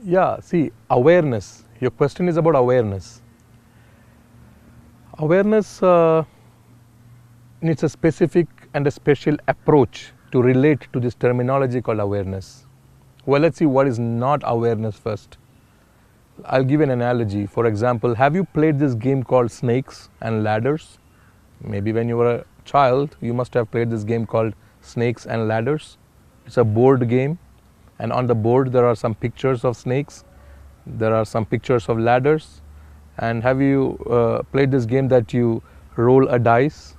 Yeah, see, awareness. Your question is about awareness. Awareness needs a specific and a special approach to relate to this terminology called awareness. Well, let's see what is not awareness first. I'll give an analogy. For example, have you played this game called Snakes and Ladders? Maybe when you were a child, you must have played this game called Snakes and Ladders. It's a board game, and on the board there are some pictures of snakes, there are some pictures of ladders. And have you played this game that you roll a dice?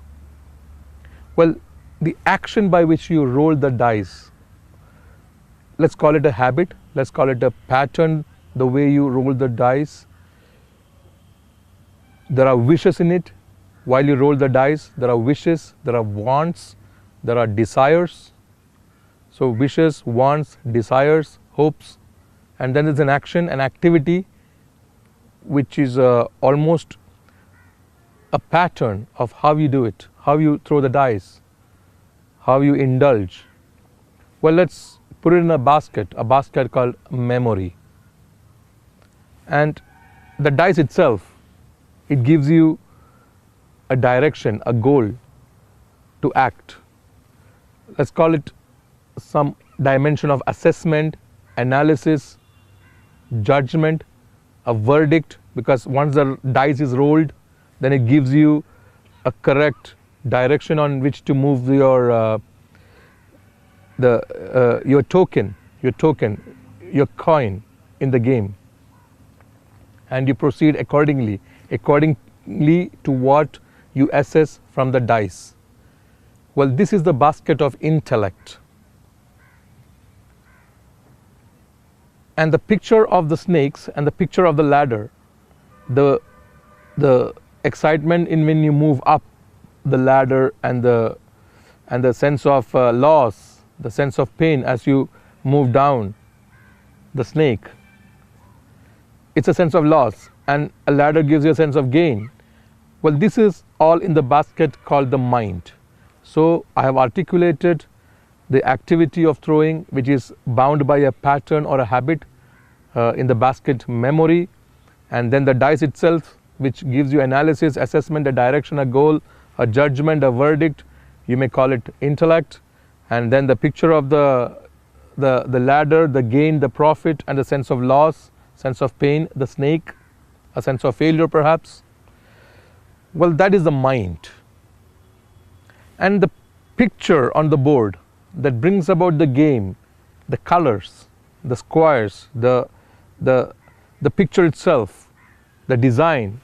Well, the action by which you roll the dice, let's call it a habit, let's call it a pattern, the way you roll the dice. There are wishes in it. While you roll the dice, there are wishes, there are wants, there are desires. So wishes, wants, desires, hopes, and then there's an action, an activity, which is almost a pattern of how you do it, how you throw the dice, how you indulge. Well, let's put it in a basket called memory. And the dice itself, it gives you a direction, a goal to act. Let's call it some dimension of assessment, analysis, judgment, a verdict, because once the dice is rolled, then it gives you a correct direction on which to move your token, your coin in the game, and you proceed accordingly to what you assess from the dice. Well, this is the basket of intellect. And the picture of the snakes and the picture of the ladder, the excitement in when you move up the ladder, and the sense of loss, the sense of pain as you move down the snake, it's a sense of loss, and a ladder gives you a sense of gain. Well, this is all in the basket called the mind. So I have articulated the activity of throwing, which is bound by a pattern or a habit, in the basket memory, and then the dice itself, which gives you analysis, assessment, a direction, a goal, a judgment, a verdict. You may call it intellect. And then the picture of the ladder, the gain, the profit, and the sense of loss, sense of pain, the snake, a sense of failure perhaps. Well, that is the mind. And the picture on the board that brings about the game, the colors, the squares, the picture itself, the design,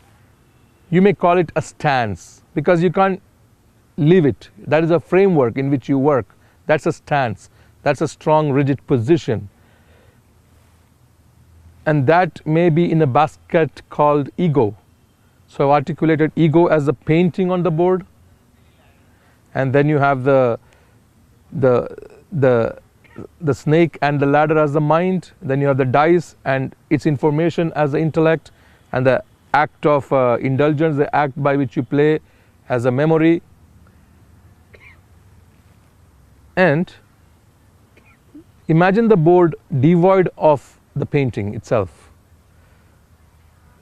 you may call it a stance, because you can't leave it. That is a framework in which you work. That's a stance. That's a strong, rigid position. And that may be in a basket called ego. So I've articulated ego as the painting on the board, and then you have the snake and the ladder as the mind. Then you have the dice and its information as the intellect, and the act of indulgence, the act by which you play, as a memory. And imagine the board devoid of the painting itself.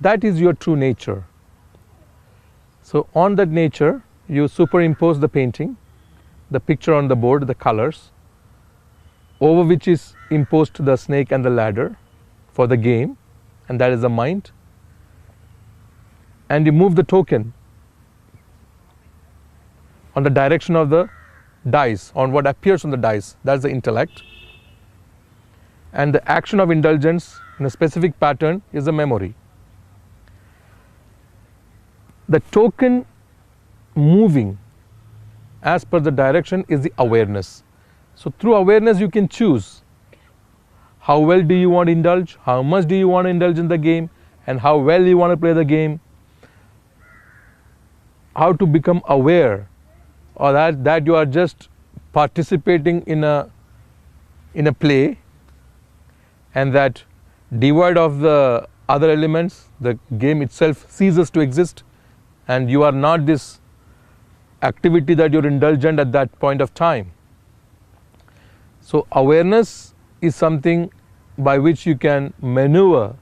That is your true nature. So on that nature, you superimpose the painting, the picture on the board, the colors, over which is imposed the snake and the ladder for the game, and that is the mind. And you move the token on the direction of the dice, on what appears on the dice, that's the intellect. And the action of indulgence in a specific pattern is the memory. The token moving as per the direction is the awareness. So through awareness you can choose how well do you want to indulge, how much do you want to indulge in the game, and how well you want to play the game. How to become aware, or that you are just participating in a play, and that devoid of the other elements, the game itself ceases to exist, and you are not this activity that you're indulgent at that point of time. So awareness is something by which you can maneuver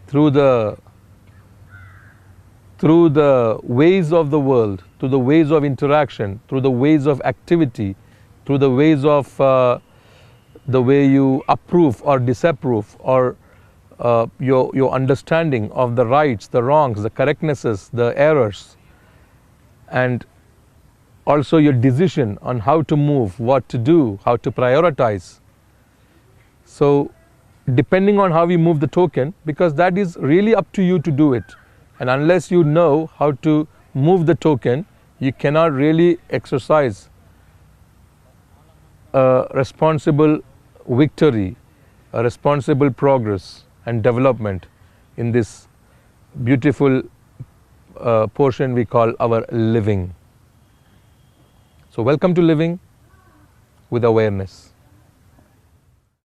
through the ways of the world, through the ways of interaction, through the ways of activity, through the ways of the way you approve or disapprove, or your understanding of the rights, the wrongs, the correctnesses, the errors, and also your decision on how to move, what to do, how to prioritize. So depending on how you move the token, because that is really up to you to do it, and unless you know how to move the token, you cannot really exercise a responsible victory, a responsible progress and development in this beautiful portion we call our living. So welcome to living with awareness.